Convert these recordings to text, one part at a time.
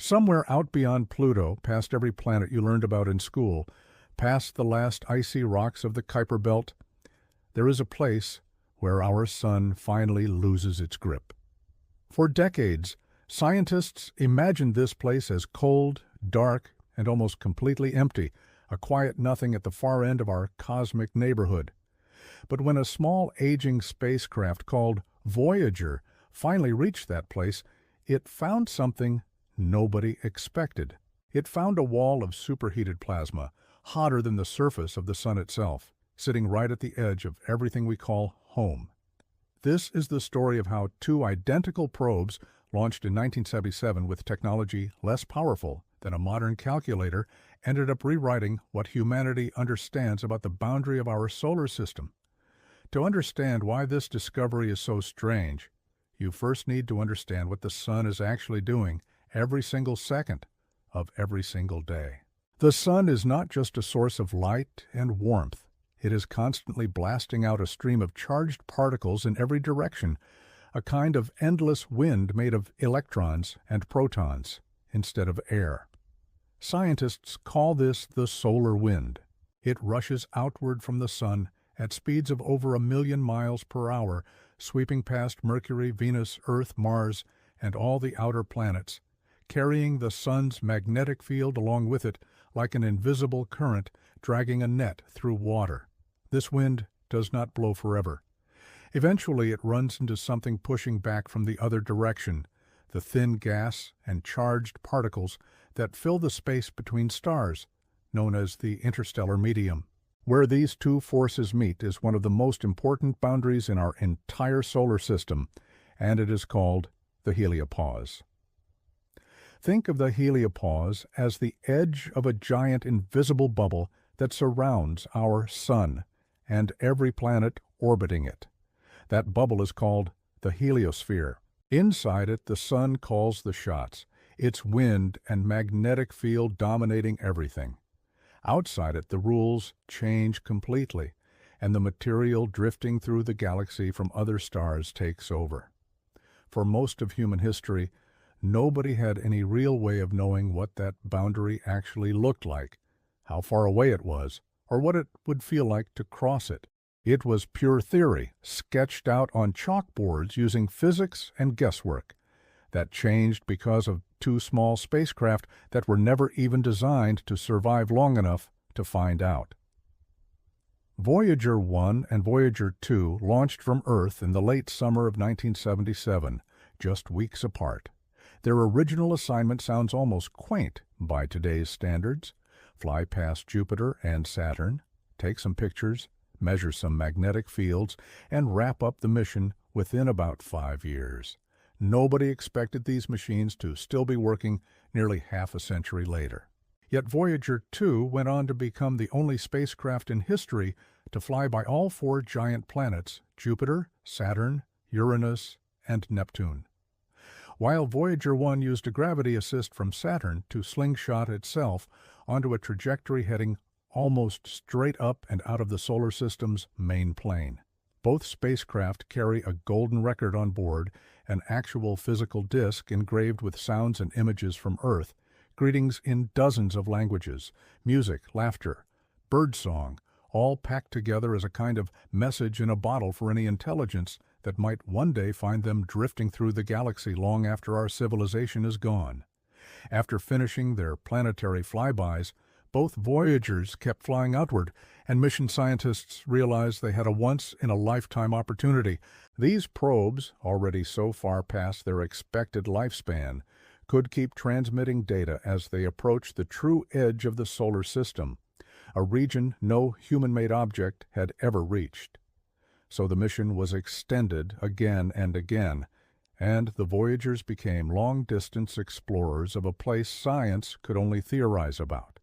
Somewhere out beyond Pluto, past every planet you learned about in school, past the last icy rocks of the Kuiper Belt, there is a place where our sun finally loses its grip. For decades, scientists imagined this place as cold, dark, and almost completely empty, a quiet nothing at the far end of our cosmic neighborhood. But when a small aging spacecraft called Voyager finally reached that place, it found something nobody expected. It found a wall of superheated plasma, hotter than the surface of the sun itself, sitting right at the edge of everything we call home. This is the story of how two identical probes, launched in 1977 with technology less powerful than a modern calculator, ended up rewriting what humanity understands about the boundary of our solar system. To understand why this discovery is so strange, you first need to understand what the sun is actually doing every single second of every single day. The sun is not just a source of light and warmth. It is constantly blasting out a stream of charged particles in every direction, a kind of endless wind made of electrons and protons instead of air. Scientists call this the solar wind. It rushes outward from the sun at speeds of over 1 million miles per hour, sweeping past Mercury, Venus, Earth, Mars, and all the outer planets, carrying the sun's magnetic field along with it like an invisible current dragging a net through water. This wind does not blow forever. Eventually it runs into something pushing back from the other direction, the thin gas and charged particles that fill the space between stars, known as the interstellar medium. Where these two forces meet is one of the most important boundaries in our entire solar system, and it is called the heliopause. Think of the heliopause as the edge of a giant invisible bubble that surrounds our sun and every planet orbiting it. That bubble is called the heliosphere. Inside it, the sun calls the shots, its wind and magnetic field dominating everything. Outside it, the rules change completely, and the material drifting through the galaxy from other stars takes over. For most of human history, nobody had any real way of knowing what that boundary actually looked like, how far away it was, or what it would feel like to cross it. It was pure theory, sketched out on chalkboards using physics and guesswork. That changed because of two small spacecraft that were never even designed to survive long enough to find out. Voyager 1 and Voyager 2 launched from Earth in the late summer of 1977, just weeks apart. Their original assignment sounds almost quaint by today's standards. Fly past Jupiter and Saturn, take some pictures, measure some magnetic fields, and wrap up the mission within about 5 years. Nobody expected these machines to still be working nearly half a century later. Yet Voyager 2 went on to become the only spacecraft in history to fly by all 4 giant planets, Jupiter, Saturn, Uranus, and Neptune. While Voyager 1 used a gravity assist from Saturn to slingshot itself onto a trajectory heading almost straight up and out of the solar system's main plane. Both spacecraft carry a golden record on board, an actual physical disc engraved with sounds and images from Earth, greetings in dozens of languages, music, laughter, birdsong, all packed together as a kind of message in a bottle for any intelligence that might one day find them drifting through the galaxy long after our civilization is gone. After finishing their planetary flybys, both Voyagers kept flying outward, and mission scientists realized they had a once-in-a-lifetime opportunity. These probes, already so far past their expected lifespan, could keep transmitting data as they approached the true edge of the solar system, a region no human-made object had ever reached. So the mission was extended again and again, and the Voyagers became long-distance explorers of a place science could only theorize about.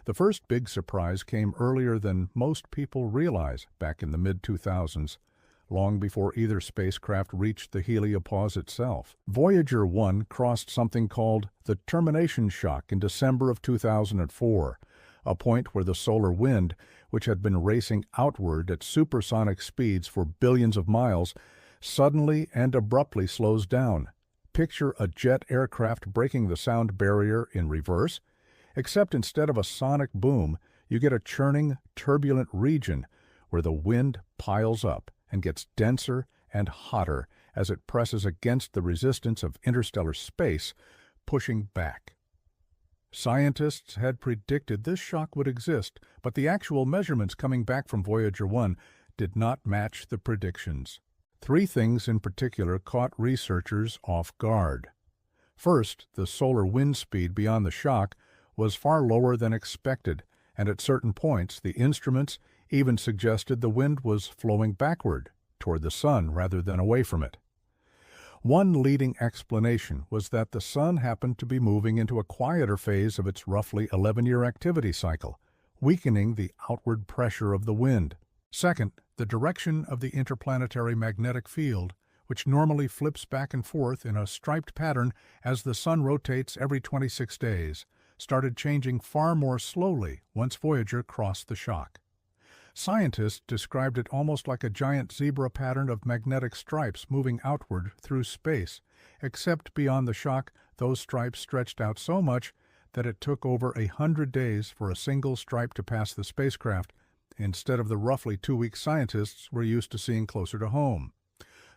The first big surprise came earlier than most people realize, back in the mid-2000s, long before either spacecraft reached the heliopause itself. Voyager 1 crossed something called the termination shock in December of 2004, a point where the solar wind, which had been racing outward at supersonic speeds for billions of miles, suddenly and abruptly slows down, Picture a jet aircraft breaking the sound barrier in reverse, except instead of a sonic boom, you get a churning, turbulent region where the wind piles up and gets denser and hotter as it presses against the resistance of interstellar space, pushing back. Scientists had predicted this shock would exist, but the actual measurements coming back from Voyager 1 did not match the predictions. Three things in particular caught researchers off guard. First, the solar wind speed beyond the shock was far lower than expected, and at certain points the instruments even suggested the wind was flowing backward, toward the sun rather than away from it. One leading explanation was that the sun happened to be moving into a quieter phase of its roughly 11-year activity cycle, weakening the outward pressure of the wind. Second, the direction of the interplanetary magnetic field, which normally flips back and forth in a striped pattern as the sun rotates every 26 days, started changing far more slowly once Voyager crossed the shock. Scientists described it almost like a giant zebra pattern of magnetic stripes moving outward through space, except beyond the shock, those stripes stretched out so much that it took over 100 days for a single stripe to pass the spacecraft, instead of the roughly 2 weeks scientists were used to seeing closer to home.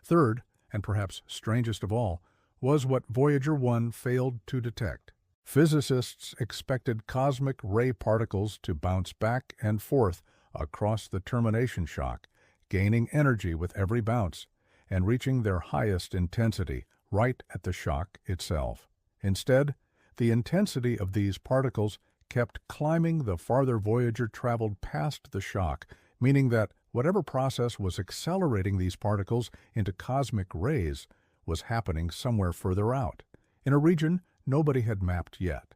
Third, and perhaps strangest of all, was what Voyager 1 failed to detect. Physicists expected cosmic ray particles to bounce back and forth across the termination shock, gaining energy with every bounce, and reaching their highest intensity right at the shock itself. Instead, the intensity of these particles kept climbing the farther Voyager traveled past the shock, meaning that whatever process was accelerating these particles into cosmic rays was happening somewhere further out, in a region nobody had mapped yet.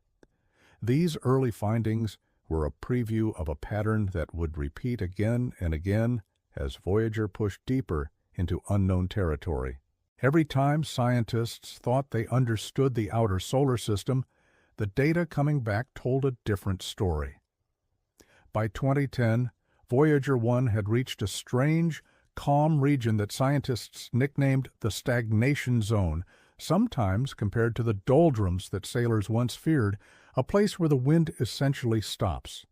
These early findings were a preview of a pattern that would repeat again and again as Voyager pushed deeper into unknown territory. Every time scientists thought they understood the outer solar system, the data coming back told a different story. By 2010, Voyager 1 had reached a strange, calm region that scientists nicknamed the stagnation zone, sometimes compared to the doldrums that sailors once feared, a place where the wind essentially stops.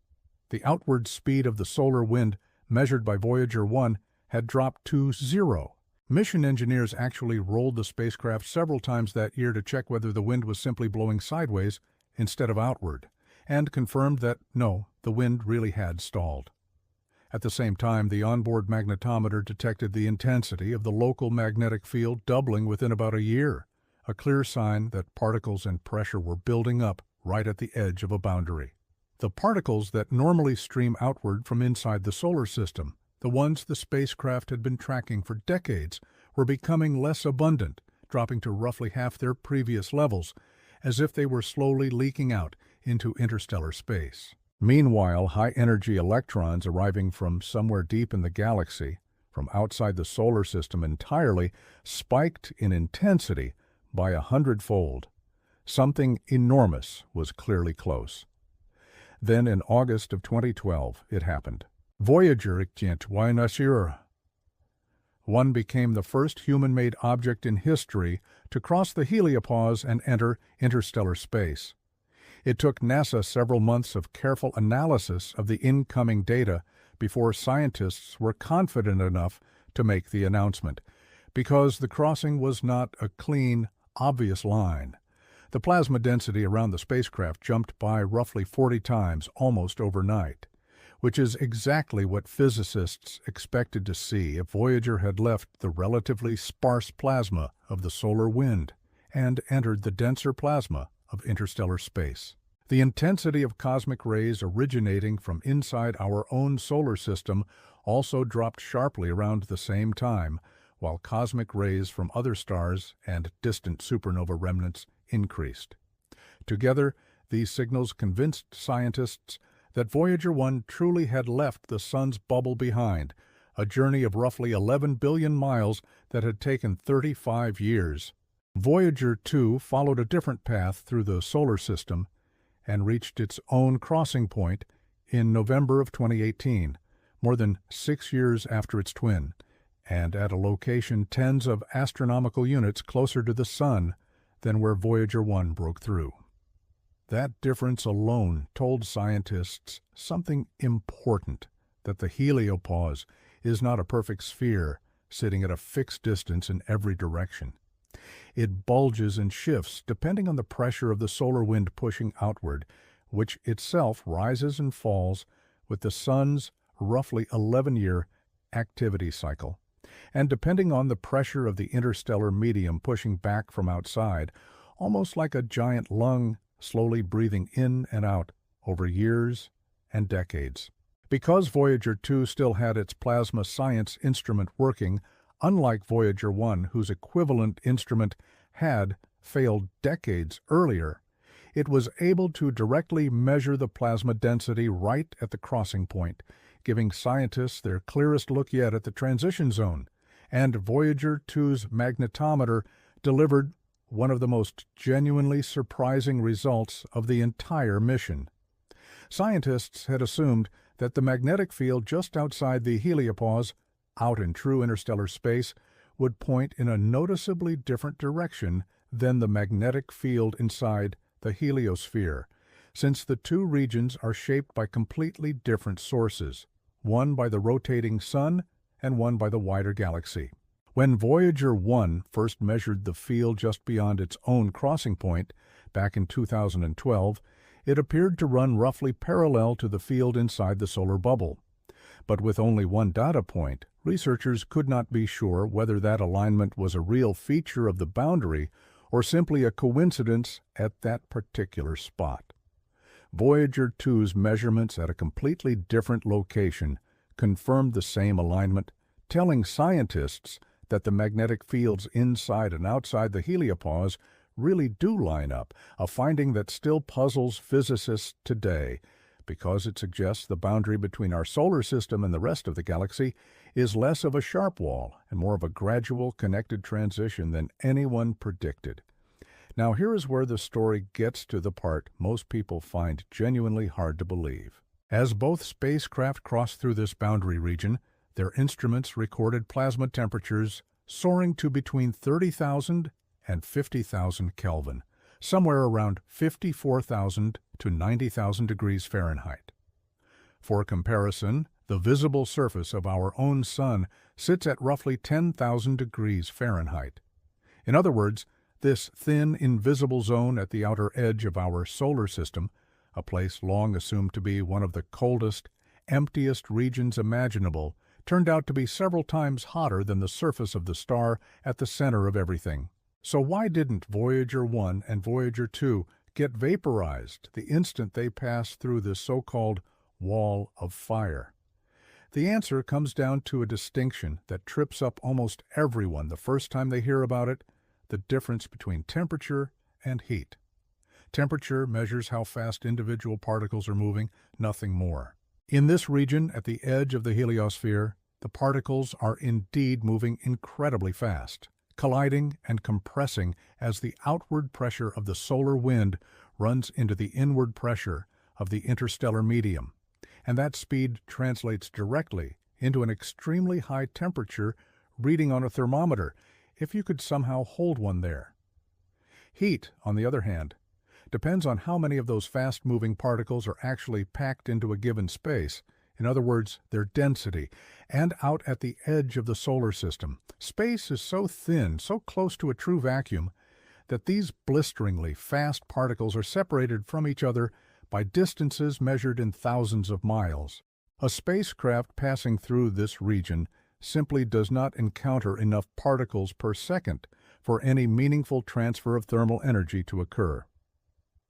The outward speed of the solar wind, measured by Voyager 1, had dropped to 0. Mission engineers actually rolled the spacecraft several times that year to check whether the wind was simply blowing sideways instead of outward, and confirmed that no, the wind really had stalled. At the same time, the onboard magnetometer detected the intensity of the local magnetic field doubling within about a year, a clear sign that particles and pressure were building up right at the edge of a boundary. The particles that normally stream outward from inside the solar system, the ones the spacecraft had been tracking for decades, were becoming less abundant, dropping to roughly half their previous levels, as if they were slowly leaking out into interstellar space. Meanwhile, high-energy electrons arriving from somewhere deep in the galaxy, from outside the solar system entirely, spiked in intensity by 100-fold. Something enormous was clearly close. Then in August of 2012, it happened. Voyager 1 became the first human-made object in history to cross the heliopause and enter interstellar space. It took NASA several months of careful analysis of the incoming data before scientists were confident enough to make the announcement, because the crossing was not a clean, obvious line. The plasma density around the spacecraft jumped by roughly 40 times almost overnight, which is exactly what physicists expected to see if Voyager had left the relatively sparse plasma of the solar wind and entered the denser plasma of interstellar space. The intensity of cosmic rays originating from inside our own solar system also dropped sharply around the same time, while cosmic rays from other stars and distant supernova remnants increased. Together, these signals convinced scientists that Voyager 1 truly had left the sun's bubble behind, a journey of roughly 11 billion miles that had taken 35 years. Voyager 2 followed a different path through the solar system and reached its own crossing point in November of 2018, more than 6 years after its twin, and at a location tens of astronomical units closer to the sun than where Voyager 1 broke through. That difference alone told scientists something important, that the heliopause is not a perfect sphere sitting at a fixed distance in every direction. It bulges and shifts depending on the pressure of the solar wind pushing outward, which itself rises and falls with the sun's roughly 11-year activity cycle, and depending on the pressure of the interstellar medium pushing back from outside, almost like a giant lung slowly breathing in and out over years and decades. Because Voyager 2 still had its plasma science instrument working, unlike Voyager 1, whose equivalent instrument had failed decades earlier, it was able to directly measure the plasma density right at the crossing point, giving scientists their clearest look yet at the transition zone, and Voyager 2's magnetometer delivered one of the most genuinely surprising results of the entire mission. Scientists had assumed that the magnetic field just outside the heliopause, out in true interstellar space, would point in a noticeably different direction than the magnetic field inside the heliosphere, since the two regions are shaped by completely different sources, one by the rotating sun and one by the wider galaxy. When Voyager 1 first measured the field just beyond its own crossing point, back in 2012, it appeared to run roughly parallel to the field inside the solar bubble. But with only one data point, researchers could not be sure whether that alignment was a real feature of the boundary or simply a coincidence at that particular spot. Voyager 2's measurements at a completely different location confirmed the same alignment, telling scientists that the magnetic fields inside and outside the heliopause really do line up, a finding that still puzzles physicists today, because it suggests the boundary between our solar system and the rest of the galaxy is less of a sharp wall and more of a gradual connected transition than anyone predicted. Now here is where the story gets to the part most people find genuinely hard to believe. As both spacecraft crossed through this boundary region, their instruments recorded plasma temperatures soaring to between 30,000 and 50,000 Kelvin, somewhere around 54,000 to 90,000 degrees Fahrenheit. For comparison, the visible surface of our own sun sits at roughly 10,000 degrees Fahrenheit. In other words, this thin, invisible zone at the outer edge of our solar system, a place long assumed to be one of the coldest, emptiest regions imaginable, turned out to be several times hotter than the surface of the star at the center of everything. So why didn't Voyager 1 and Voyager 2 get vaporized the instant they passed through this so-called wall of fire? The answer comes down to a distinction that trips up almost everyone the first time they hear about it: the difference between temperature and heat. Temperature measures how fast individual particles are moving, nothing more. In this region at the edge of the heliosphere, the particles are indeed moving incredibly fast, colliding and compressing as the outward pressure of the solar wind runs into the inward pressure of the interstellar medium, and that speed translates directly into an extremely high temperature reading on a thermometer, if you could somehow hold one there. Heat, on the other hand, depends on how many of those fast-moving particles are actually packed into a given space, in other words, their density, and out at the edge of the solar system. Space is so thin, so close to a true vacuum, that these blisteringly fast particles are separated from each other by distances measured in thousands of miles. A spacecraft passing through this region simply does not encounter enough particles per second for any meaningful transfer of thermal energy to occur.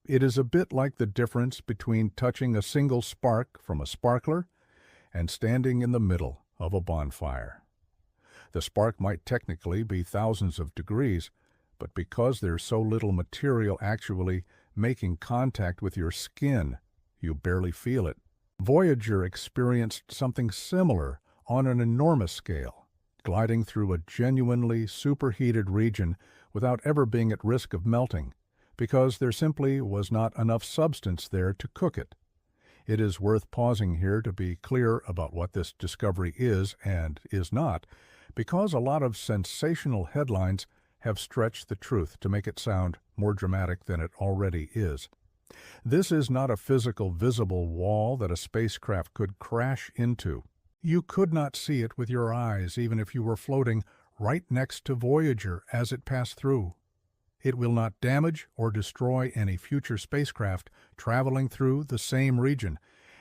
It is a bit like the difference between touching a single spark from a sparkler and standing in the middle of a bonfire. The spark might technically be thousands of degrees, but because there's so little material actually making contact with your skin, you barely feel it. Voyager experienced something similar on an enormous scale, gliding through a genuinely superheated region without ever being at risk of melting, because there simply was not enough substance there to cook it. It is worth pausing here to be clear about what this discovery is and is not, because a lot of sensational headlines have stretched the truth to make it sound more dramatic than it already is. This is not a physical, visible wall that a spacecraft could crash into. You could not see it with your eyes, even if you were floating right next to Voyager as it passed through. It will not damage or destroy any future spacecraft traveling through the same region,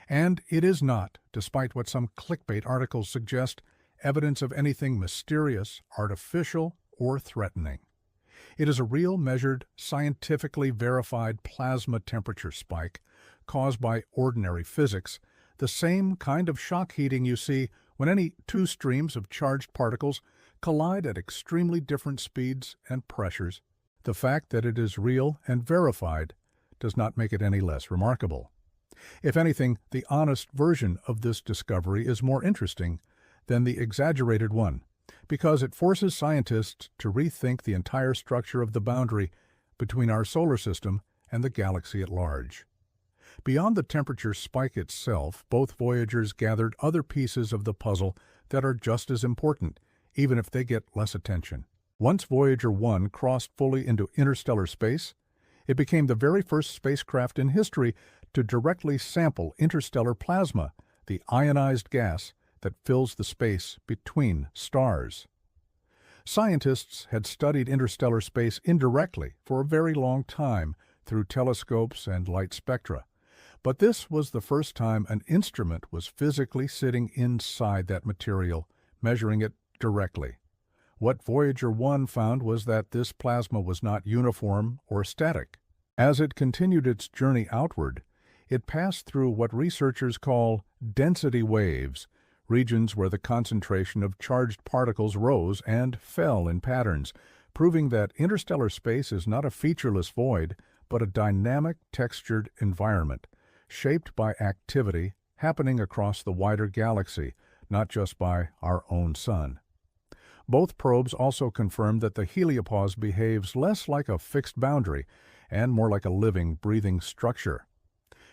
and it is not, despite what some clickbait articles suggest, evidence of anything mysterious, artificial, or threatening. It is a real, measured, scientifically verified plasma temperature spike caused by ordinary physics, the same kind of shock heating you see when any two streams of charged particles collide at extremely different speeds and pressures. The fact that it is real and verified does not make it any less remarkable. If anything, the honest version of this discovery is more interesting than the exaggerated one, because it forces scientists to rethink the entire structure of the boundary between our solar system and the galaxy at large. Beyond the temperature spike itself, both Voyagers gathered other pieces of the puzzle that are just as important, even if they get less attention. Once Voyager 1 crossed fully into interstellar space, it became the very first spacecraft in history to directly sample interstellar plasma, the ionized gas that fills the space between stars. Scientists had studied interstellar space indirectly for a very long time through telescopes and light spectra, but this was the first time an instrument was physically sitting inside that material, measuring it directly. What Voyager 1 found was that this plasma was not uniform or static. As it continued its journey outward, it passed through what researchers call density waves, regions where the concentration of charged particles rose and fell in patterns, proving that interstellar space is not a featureless void, but a dynamic, textured environment, shaped by activity happening across the wider galaxy, not just by our own sun. Both probes also confirmed that the heliopause behaves less like a fixed boundary and more like a living, breathing structure.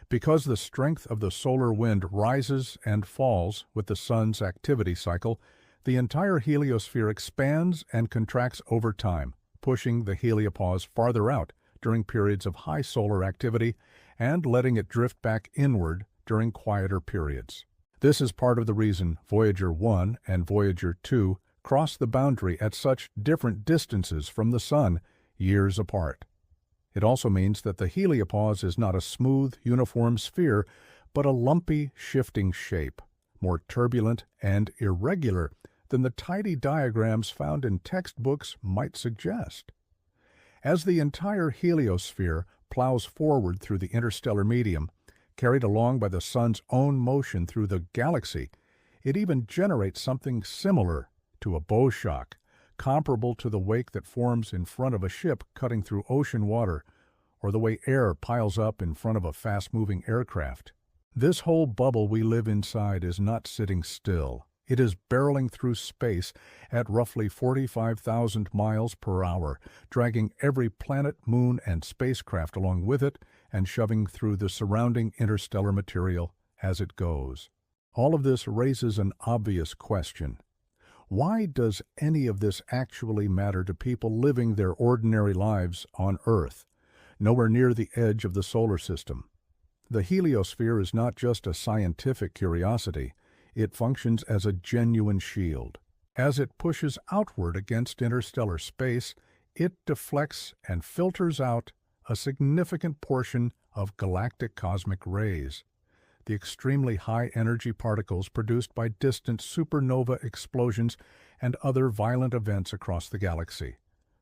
Because the strength of the solar wind rises and falls with the sun's activity cycle, the entire heliosphere expands and contracts over time, pushing the heliopause farther out during periods of high solar activity and letting it drift back inward during quieter periods. This is part of the reason Voyager 1 and Voyager 2 cross the boundary at such different distances from the Sun, years apart. It also means that the heliopause is not a smooth, uniform sphere, but a lumpy, shifting shape, more turbulent and irregular than the tidy diagrams found in textbooks might suggest. As the entire heliosphere plows forward through the interstellar medium, carried along by the Sun's own motion through the galaxy, it even generates something similar to a bow shock, comparable to the wake that forms in front of a ship cutting through ocean water, or the way air piles up in front of a fast-moving aircraft. This whole bubble we live inside is not sitting still. It is barreling through space at roughly 45,000 miles per hour, dragging every planet, moon, and spacecraft along with it and shoving through the surrounding interstellar material as it goes. All of this raises an obvious question. Why does any of this actually matter to people living their ordinary lives on Earth, nowhere near the edge of the solar system? The heliosphere is not just a scientific curiosity. It functions as a genuine shield. As it pushes outward against interstellar space, it deflects and filters out a significant portion of galactic cosmic rays, the extremely high-energy particles produced by distant supernova explosions and other violent events across the galaxy.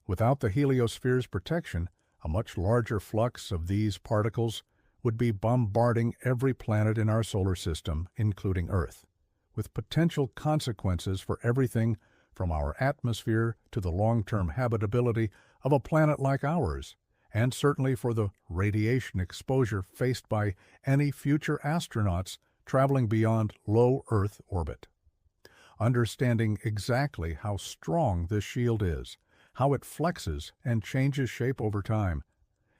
Without the heliosphere's protection, a much larger flux of these particles would be bombarding every planet in our solar system, including Earth, with potential consequences for everything from our atmosphere to the long-term habitability of a planet like ours, and certainly for the radiation exposure faced by any future astronauts traveling beyond low Earth orbit. Understanding exactly how strong this shield is, how it flexes and changes shape over time,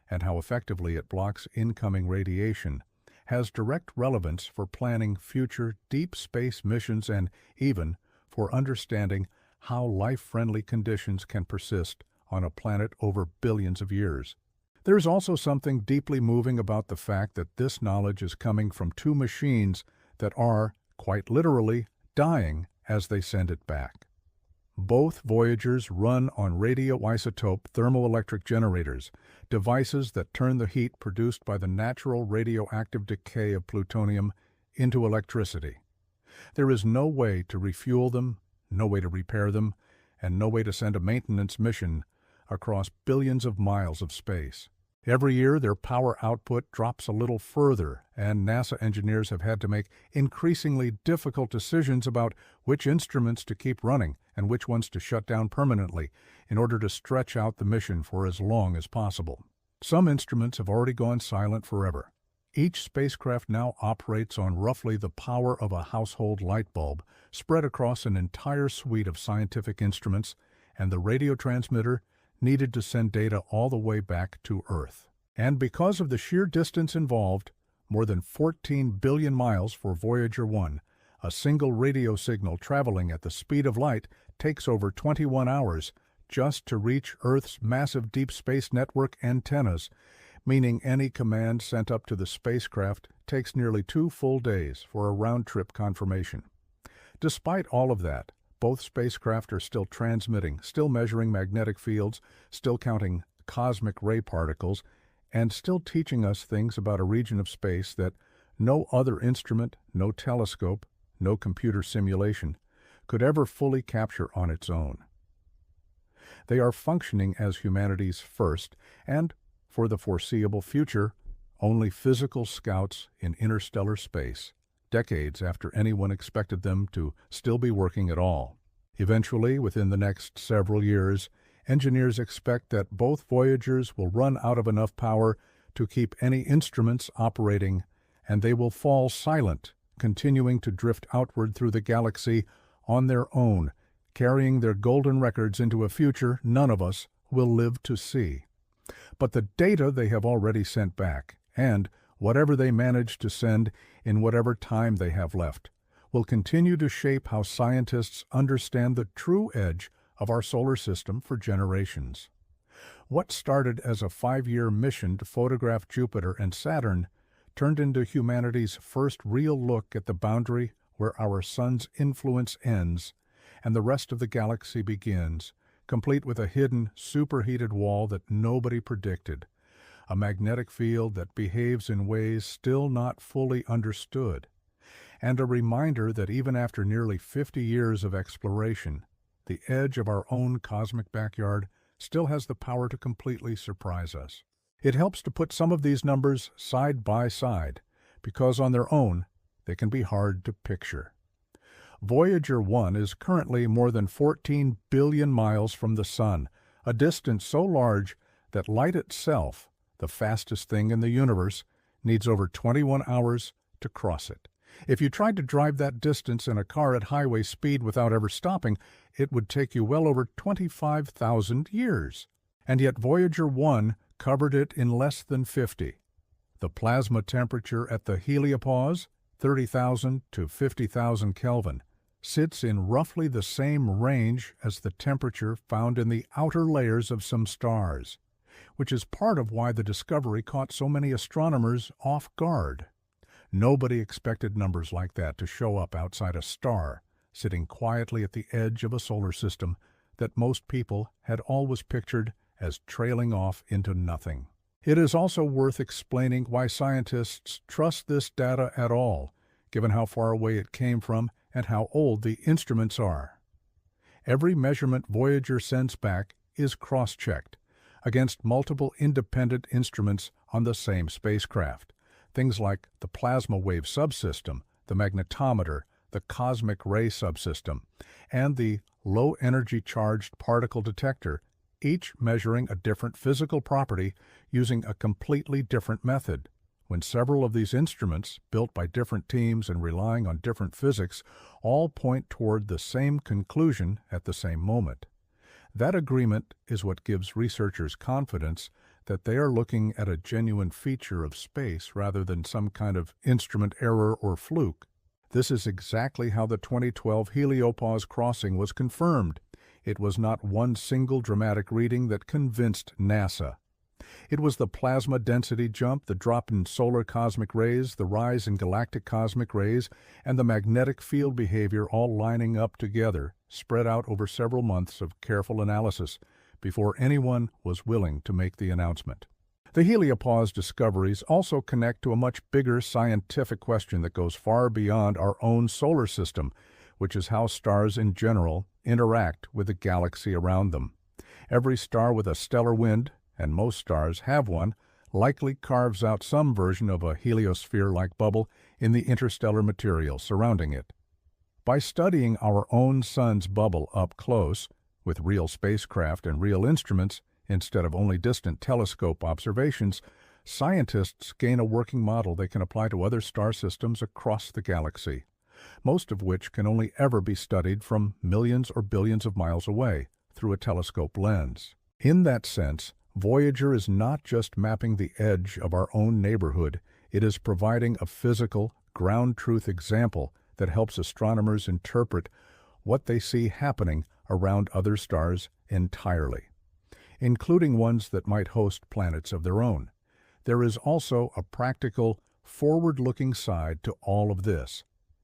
and how effectively it blocks incoming radiation, has direct relevance for planning future deep space missions and even for understanding how life-friendly conditions can persist on a planet over billions of years. There's also something deeply moving about the fact that this knowledge is coming from two machines that are, quite literally, dying as they send it back. Both Voyagers run on radioisotope thermoelectric generators, devices that turn the heat produced by the natural radioactive decay of plutonium into electricity. There is no way to refuel them, no way to repair them, and no way to send a maintenance mission across billions of miles of space. Every year, their power output drops a little further, and NASA engineers have had to make increasingly difficult decisions about which instruments to keep running and which ones to shut down permanently in order to stretch out the mission for as long as possible. Some instruments have already gone silent forever. Each spacecraft now operates on roughly the power of a household light bulb, spread across an entire suite of scientific instruments, and the radio transmitter needed to send data all the way back to Earth. And because of the sheer distance involved, more than 14 billion miles for Voyager 1, a single radio signal traveling at the speed of light takes over 21 hours just to reach Earth's massive deep space network antennas, meaning any command sent up to the spacecraft takes nearly 2 full days for a round-trip confirmation. Despite all of that, both spacecraft are still transmitting, still measuring magnetic fields, still counting cosmic ray particles, and still teaching us things about a region of space that no other instrument, no telescope, no computer simulation could ever fully capture on its own. They are functioning as humanity's first, and for the foreseeable future, only physical scouts in interstellar space, decades after anyone expected them to still be working at all. Eventually, within the next several years, engineers expect that both Voyagers will run out of enough power to keep any instruments operating, and they will fall silent, continuing to drift outward through the galaxy on their own, carrying their golden records into a future none of us will live to see. But the data they have already sent back, and whatever they manage to send in whatever time they have left, will continue to shape how scientists understand the true edge of our solar system for generations. What started as a 5-year mission to photograph Jupiter and Saturn turned into humanity's first real look at the boundary where our sun's influence ends and the rest of the galaxy begins, complete with a hidden, superheated wall that nobody predicted, a magnetic field that behaves in ways still not fully understood, and a reminder that even after nearly 50 years of exploration, the edge of our own cosmic backyard still has the power to completely surprise us. It helps to put some of these numbers side by side, because on their own, they can be hard to picture. Voyager 1 is currently more than 14 billion miles from the Sun, a distance so large that light itself, the fastest thing in the universe, needs over 21 hours to cross it. If you tried to drive that distance in a car at highway speed without ever stopping, it would take you well over 25,000 years. And yet Voyager 1 covered it in less than 50. The plasma temperature at the heliopause, 30,000 to 50,000 Kelvin, sits in roughly the same range as the temperature found in the outer layers of some stars, which is part of why the discovery caught so many astronomers off guard. Nobody expected numbers like that to show up outside a star, sitting quietly at the edge of a solar system that most people had always pictured as trailing off into nothing. It is also worth explaining why scientists trust this data at all, given how far away it came from and how old the instruments are. Every measurement Voyager sends back is cross-checked against multiple independent instruments on the same spacecraft. Things like the plasma wave subsystem, the magnetometer, the cosmic ray subsystem, and the low-energy charged particle detector, each measuring a different physical property using a completely different method. When several of these instruments, built by different teams and relying on different physics, all point toward the same conclusion at the same moment. That agreement is what gives researchers confidence that they are looking at a genuine feature of space rather than some kind of instrument error or fluke. This is exactly how the 2012 heliopause crossing was confirmed. It was not one single dramatic reading that convinced NASA. It was the plasma density jump, the drop in solar cosmic rays, the rise in galactic cosmic rays, and the magnetic field behavior all lining up together, spread out over several months of careful analysis before anyone was willing to make the announcement. The heliopause discoveries also connect to a much bigger scientific question that goes far beyond our own solar system, which is how stars in general interact with the galaxy around them. Every star with a stellar wind, and most stars have one, likely carves out some version of a heliosphere-like bubble in the interstellar material surrounding it. By studying our own sun's bubble up close, with real spacecraft and real instruments, instead of only distant telescope observations, scientists gain a working model they can apply to other star systems across the galaxy, most of which can only ever be studied from millions or billions of miles away through a telescope lens. In that sense, Voyager is not just mapping the edge of our own neighborhood, it is providing a physical, ground truth example that helps astronomers interpret what they see happening around other stars entirely, including ones that might host planets of their own. There is also a practical, forward-looking side to all of this.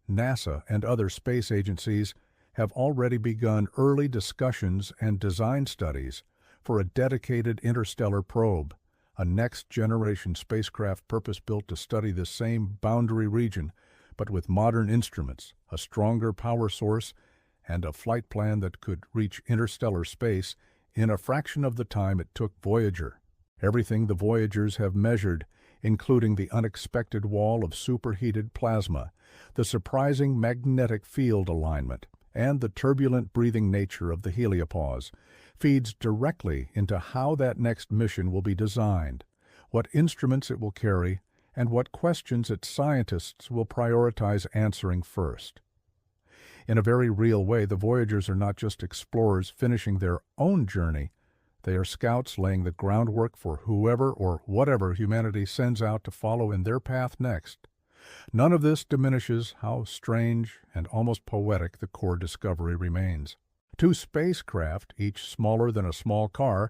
NASA and other space agencies have already begun early discussions and design studies for a dedicated interstellar probe, a next-generation spacecraft purpose-built to study the same boundary region, but with modern instruments, a stronger power source, and a flight plan that could reach interstellar space in a fraction of the time it took Voyager. Everything the Voyagers have measured, including the unexpected wall of superheated plasma, the surprising magnetic field alignment, and the turbulent breathing nature of the heliopause, feeds directly into how that next mission will be designed, what instruments it will carry, and what questions its scientists will prioritize answering first. In a very real way, the Voyagers are not just explorers finishing their own journey, they are scouts laying the groundwork for whoever or whatever humanity sends out to follow in their path next. None of this diminishes how strange and almost poetic the core discovery remains. Two spacecraft, each smaller than a small car,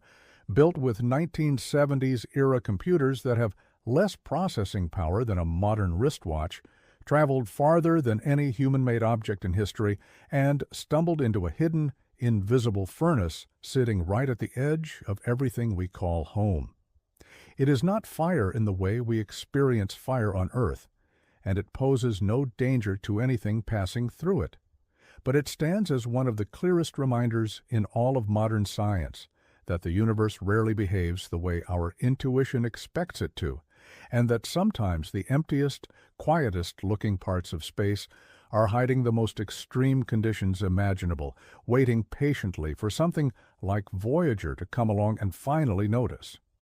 built with 1970s-era computers that have less processing power than a modern wristwatch, traveled farther than any human-made object in history and stumbled into a hidden, invisible furnace sitting right at the edge of everything we call home. It is not fire in the way we experience fire on Earth, and it poses no danger to anything passing through it. But it stands as one of the clearest reminders in all of modern science that the universe rarely behaves the way our intuition expects it to, and that sometimes the emptiest, quietest-looking parts of space are hiding the most extreme conditions imaginable, waiting patiently for something like Voyager to come along and finally notice.